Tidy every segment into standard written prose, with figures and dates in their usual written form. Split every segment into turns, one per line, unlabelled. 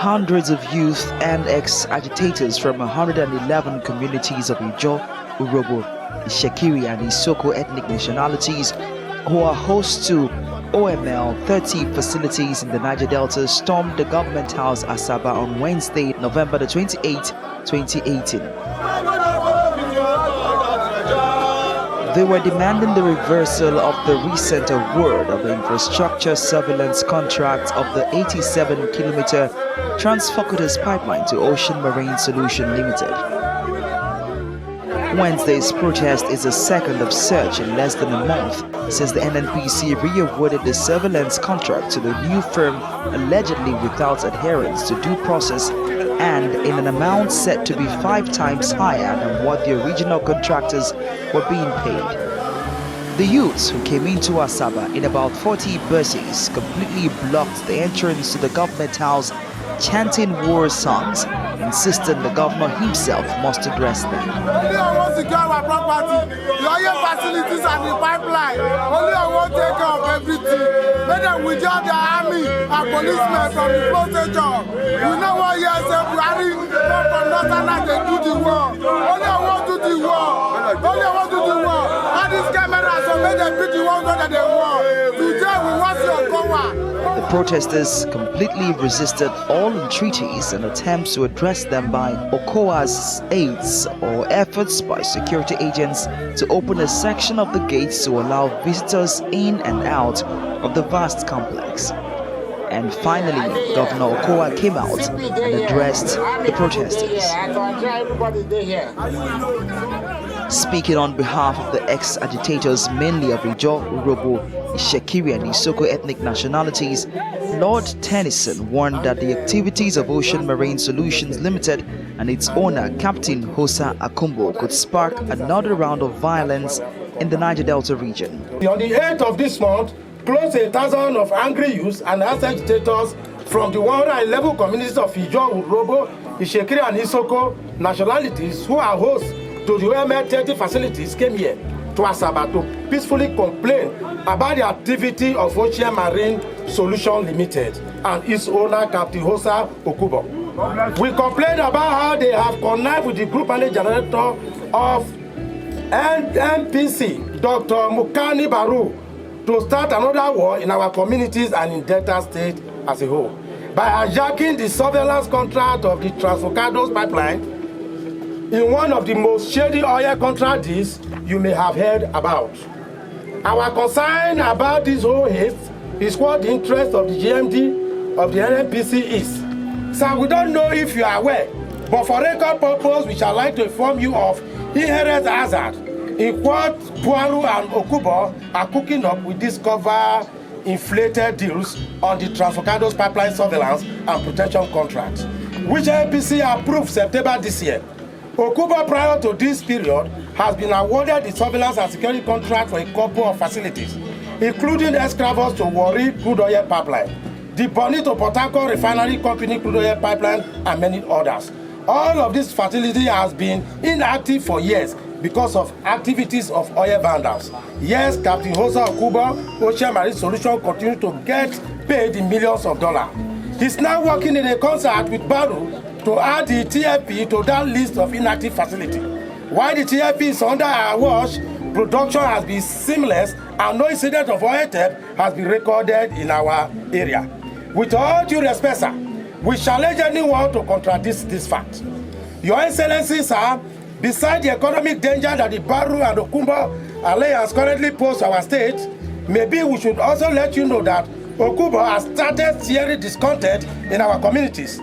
hundreds of youth and ex-agitators from 111 communities of Ijo, Urobo, Ishekiri and Isoko ethnic nationalities who are host to OML 30 facilities in the Niger Delta stormed the government house Asaba on Wednesday, November the 28th, 2018. They were demanding the reversal of the recent award of the infrastructure surveillance contract of the 87-kilometer Trans-Faculties pipeline to Ocean Marine Solution Limited. Wednesday's protest is the second of such in less than a month since the NNPC re-awarded the surveillance contract to the new firm allegedly without adherence to due process and in an amount set to be 5 times higher than what the original contractors were being paid. The youths who came into Asaba in about 40 buses completely blocked the entrance to the government house, chanting war songs, insisting the governor himself must address them.
Only I want to get our property, the oil facilities and the pipeline. Only I want to take care of everything. Whether we join the army and policemen from the Pr0test job. We know what you say, Buhari come from Northern and they do the war. Only I want to do the war. Only I want to do the war. All these cameras so make them beat the war that they want. Today we want your Okowa.
The protesters completely resisted all entreaties and attempts to address them by Okowa's aides or efforts by security agents to open a section of the gates to allow visitors in and out of the vast complex. And finally, Governor Okowa came out and addressed the protesters. Speaking on behalf of the ex-agitators, mainly of Ijo, Urobo, Ishekiri and Isoko ethnic nationalities, Lord Tennyson warned that the activities of Ocean Marine Solutions Limited and its owner, Captain Hosa Akumbo, could spark another round of violence in the Niger Delta region.
On the 8th of this month, close to 1,000 of angry youths and ex-agitators from the 111 communities of Ijo, Urobo, Ishekiri and Isoko nationalities who are hosts to the OML 30 facilities came here to Asaba to peacefully complain about the activity of Ocean Marine Solution Limited and its owner, Captain Hosa Akumbo. We complained about how they have connived with the group manager director of NNPC, Dr. Mukani Baru, to start another war in our communities and in Delta State as a whole by hijacking the surveillance contract of the Trans-Faculties pipeline in one of the most shady oil contracts you may have heard about. Our concern about this whole haste is what the interest of the GMD of the NNPC is. So we don't know if you are aware, but for record purpose, we shall like to inform you of inherent hazard in what Buhari and Okowa are cooking up with this cover inflated deals on the Trans-Faculties pipeline surveillance and protection contract, which NNPC approved September this year. Okowa, prior to this period, has been awarded the surveillance and security contract for a couple of facilities, including excavers to Warri crude oil pipeline, the Bonito Port Harcourt Refinery Company crude oil pipeline, and many others. All of this facility has been inactive for years because of activities of oil vandals. Yes, Captain Hosa Akumbo, Ocean Marine Solution continue to get paid in millions of dollars. He's now working in a concert with Baru to add the TFP to that list of inactive facilities. While the TFP is under our watch, production has been seamless and no incident of oil theft has been recorded in our area. With all due respect, sir, we challenge anyone to contradict this fact. Your Excellency, sir, besides the economic danger that the Baru and Akumbo alliance currently pose to our state, maybe we should also let you know that Akumbo has started steering discontent in our communities.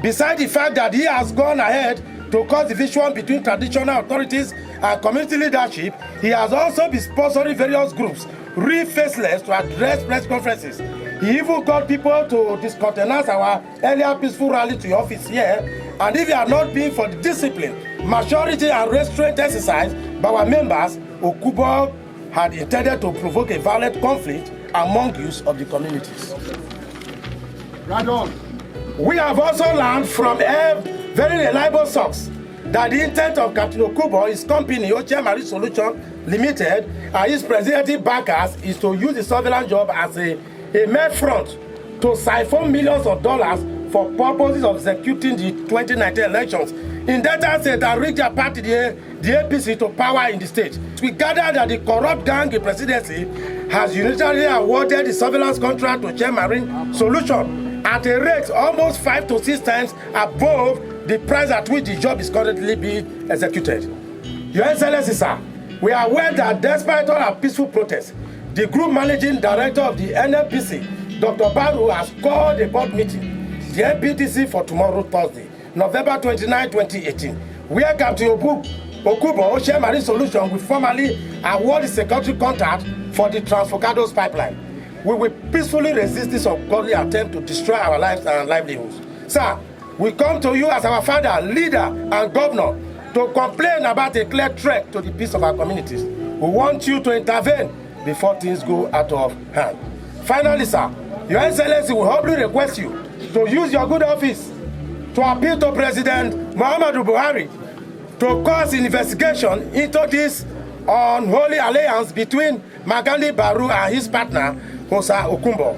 Besides the fact that he has gone ahead to cause division between traditional authorities and community leadership, he has also been sponsoring various groups, real faceless, to address press conferences. He even got people to discountenance our earlier peaceful rally to your office here, and if it had not been for the discipline, maturity and restraint exercise by our members, Akumbo had intended to provoke a violent conflict among youths of the communities.
Right on.
We have also learned from very reliable source that the intent of Captain Akumbo, his company, Ocean Marine Solution Limited, and his presidential backers is to use the surveillance job as a mere front to siphon millions of dollars for purposes of executing the 2019 elections in Delta State and reach their party, the APC, to power in the state. We gathered that the corrupt gang in presidency has unilaterally awarded the surveillance contract to Chair Marine Solution at a rate almost 5 to 6 times above the price at which the job is currently being executed. Your Excellency, sir, we are aware that despite all our peaceful protests, the group managing director of the NNPC, Dr. Baru, has called a board meeting, the NPTC, for tomorrow, Thursday, November 29, 2018, where Captain Okubo, Chair Marine Solution, will formally award the secondary contract for the Transfocados pipeline. We will peacefully resist this ungodly attempt to destroy our lives and livelihoods. Sir, we come to you as our father, leader, and governor to complain about a clear threat to the peace of our communities. We want you to intervene before things go out of hand. Finally, sir, Your Excellency will humbly request you to use your good office to appeal to President Muhammadu Buhari to cause an investigation into this unholy alliance between Magandi Baru and his partner, Osa Okumbo.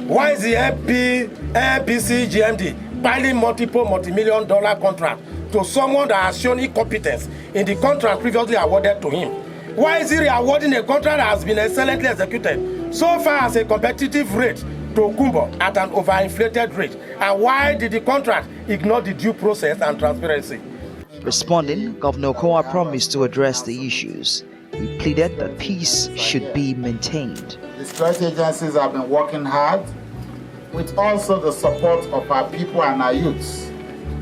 Why is the NPC GMD piling multiple multi-million-dollar contract to someone that has shown incompetence in the contract previously awarded to him? Why is he awarding a contract that has been excellently executed so far as a competitive rate to Okumbo at an overinflated rate? And why did the contract ignore the due process and transparency?
Responding, Governor Okowa promised to address the issues. He pleaded that peace should be maintained.
The security agencies have been working hard with also the support of our people and our youths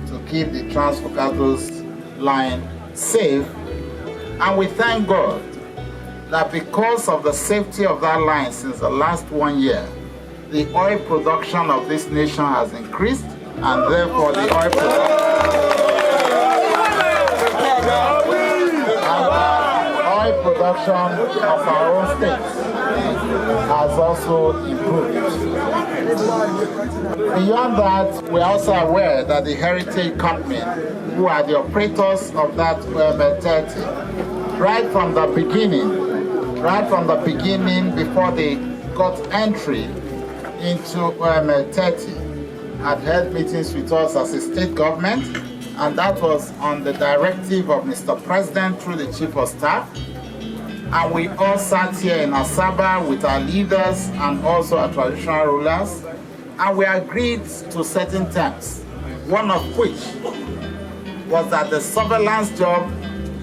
to keep the Transfocados line safe. And we thank God that because of the safety of that line since the last 1 year, the oil production of this nation has increased, and therefore the oil production of our own state has also improved. Beyond that, we are also aware that the heritage company, who are the operators of that Pr0test, right from the beginning, before they got entry into Pr0test, had held meetings with us as a state government, and that was on the directive of Mr. President through the Chief of Staff. And we all sat here in Asaba with our leaders and also our traditional rulers, and we agreed to certain terms, one of which was that the surveillance job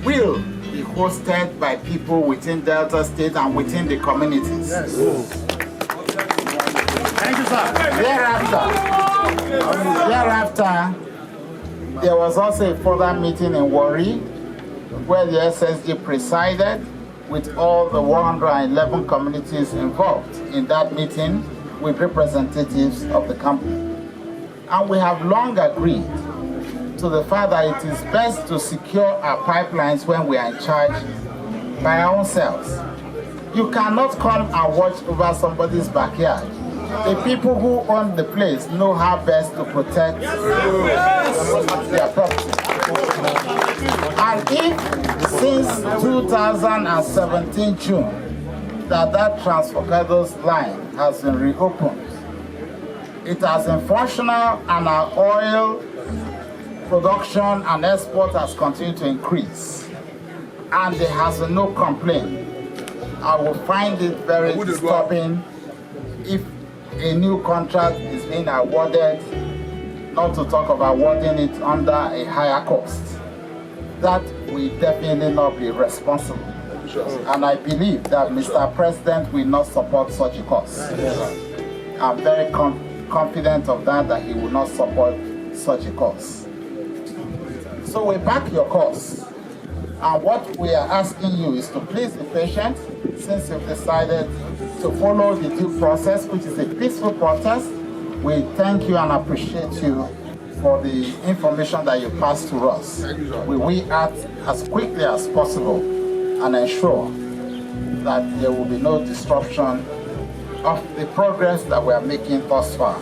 will be hosted by people within Delta State and within the communities.
Yes. Thank you, sir.
Thereafter, there was also a further meeting in Warri, where the SSG presided, with all the 111 communities involved in that meeting with representatives of the company. And we have long agreed to the fact that it is best to secure our pipelines when we are in charge by our own selves. You cannot come and watch over somebody's backyard. The people who own the place know how best to protect their property. And if since 2017 June that Transfocados line has been reopened, it has been functional, and our oil production and export has continued to increase, and there has been no complaint. I will find it very disturbing if a new contract is being awarded, not to talk of awarding it under a higher cost. That will definitely not be responsible. And I believe that Mr. President will not support such a cost. I'm very confident of that he will not support such a cost. So we back your cause. And what we are asking you is to please be patient, since you've decided to follow the due process, which is a peaceful protest. We thank you and appreciate you for the information that you passed to us. We will act as quickly as possible and ensure that there will be no disruption of the progress that we are making thus far.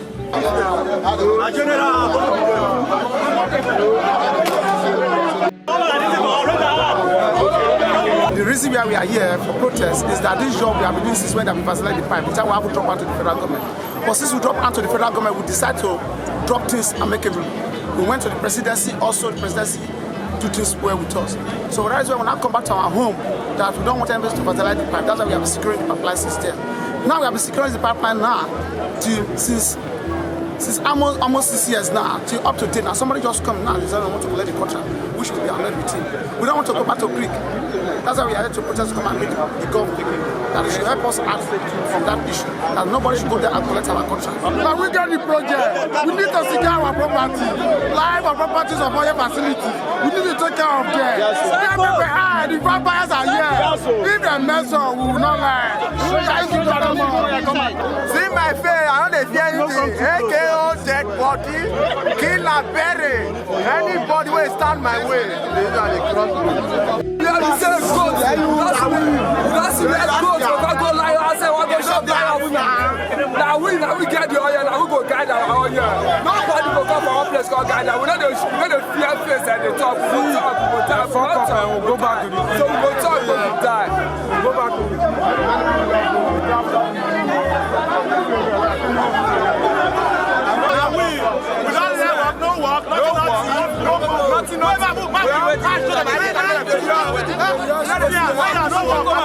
The reason why we are here for protest is that this job we have been doing since when we facilitated the pipe, which I will have to drop out to the federal government. But since we dropped out to the federal government, we decided to drop things amicably. We went to the presidency, also the presidency do things well with us. So that is why when I come back to our home, that we don't want anybody to fertilize the pipe. That's why we have secured the pipeline system. Now we have been securing the pipeline now since almost 6 years now, till up to date. Now somebody just come now and says, I want to collect the contract, which will be honored with him. We don't want to go back to Greek. That's why we are here to protest, come and meet the government. That they should help us out from that issue. That nobody should go there and collect our contract. Now we get the project. We need to secure our property. Live our properties of our facilities. We need to take care of them. The vampires are here. If they mess up, we will not lie.
See my face, I don't fear anything. AKO, dead body, kill and bury. Anybody will stand my way.
We are the same goat. That's the best goat. We can't go lie. I say, what go shop now we get the oil. Now we go guide our oil. Nobody go come from our place called guide. We know the fear face and the talk. We go back to the. So we go talk, but we die. We go back to the.
Nothing.